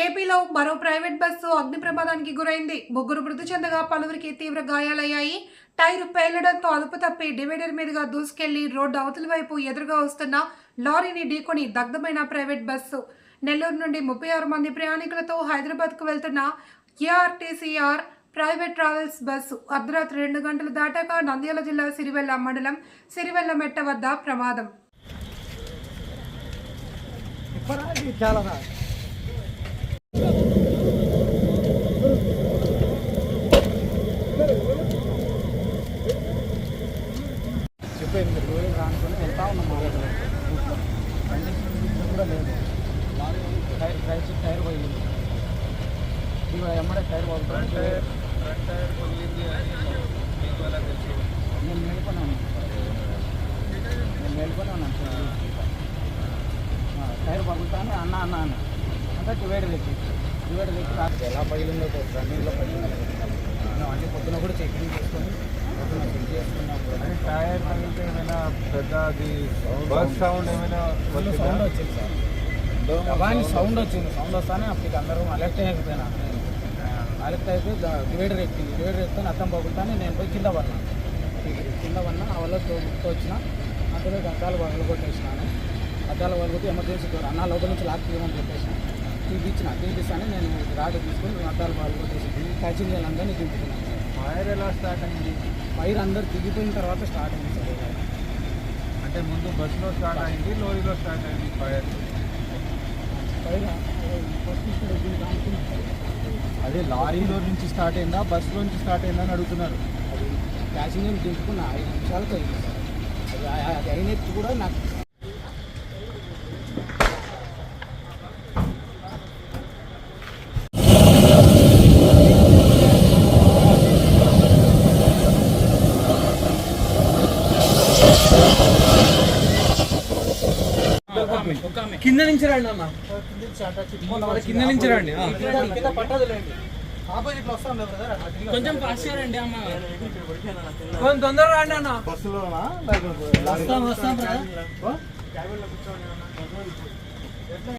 ఏపీలో మరో private bus అగ్ని ప్రమాదానికి గురైంది. ముగ్గురు మృతి చెందగా పలువురికి తీవ్ర గాయాలయ్యాయి. టైరు పేలడంతో అదుపు తప్పి డివైడర్ మీదుగా దూసుకెళ్లి రోడ్డు అవతలి వైపు ఎదురుగా వస్తున్న లారీని ఢీకొని దగ్ధమైన ప్రైవేట్ బస్సు. నెల్లూరు నుండి 36 మంది ప్రయాణికులతో హైదరాబాద్కు వెళ్తున్న ఏఆర్టీసీఆర్ ప్రైవేట్ ట్రావెల్స్ బస్సు అర్ధరాత్రి 2 గంటలు దాటాక నంద్యాల జిల్లా సిరివెల్ల మండలం సిరివెల్ల మెట్ట వద్ద ప్రమాదం. చెప్పేది రోజులు రానుకొని వెళ్తా ఉన్నాం. కండిషన్ కూడా లేదు. టైర్ పోయింది. ఇక ఎమ్మడే టైర్ పోతుంది. నేను మేలుకొని ఉన్నాను సార్. టైర్ పగులుతాను అన్న అంటే డివైడర్ ఎక్కి ఎలా పగిలిందో రన్నింగ్లో పగిలిందో అంటే పొద్దున కూడా చెకింగ్ చేసుకొని పొద్దున చెక్ చేసుకున్నాం. టైర్ పగిలితే ఏమైనా పెద్ద అది బస్ సౌండ్ ఏమైనా సౌండ్ వచ్చింది సార్. దబాని సౌండ్ వచ్చింది. సౌండ్ వస్తానే అప్పటికి అందరూ అలర్ట్ అయిపోయినా. అలర్ట్ అయితే డివైడర్ ఎక్కింది. డివైడర్ ఎక్కితే అర్థం పగులుతానే నేను పోయి కింద పడినా ఆ వల్ల వచ్చిన అందులో అద్దాలు పగలగొట్టేసినాను. అద్దాలు పగలగొట్టి ఎమర్జెన్సీ డోర్ అన్న లోపల నుంచి లాక్ తీయమని చెప్పేసిన. తీపిస్తానే నేను రాడు తీసుకొని అద్దాలు పగలగొట్టేసి క్యాచింగ్ అందరినీ దింపుతున్నాను. ఫైర్ ఎలా స్టార్ట్ అయింది? ఫైర్ అందరు దిగిపోయిన తర్వాత స్టార్ట్ అయింది సార్. అంటే ముందు బస్సులో స్టార్ట్ అయింది, లోరీలో స్టార్ట్ అయింది ఫైర్. అదే లారీలో నుంచి స్టార్ట్ అయిందా బస్సులో నుంచి స్టార్ట్ అయిందా అని అడుగుతున్నారు. అది ప్యాసింజర్ దింపుకున్న 5 నిమిషాలకు అయింది సార్. అది అయినట్టు కూడా నాకు కింద నుంచి రండి అన్న, కింద నుంచి రండి. కొంచెం ఫాస్ట్ రండి అమ్మ, కొంచెం తొందరగా రండి అన్న. బస్సులోనా? వస్తాం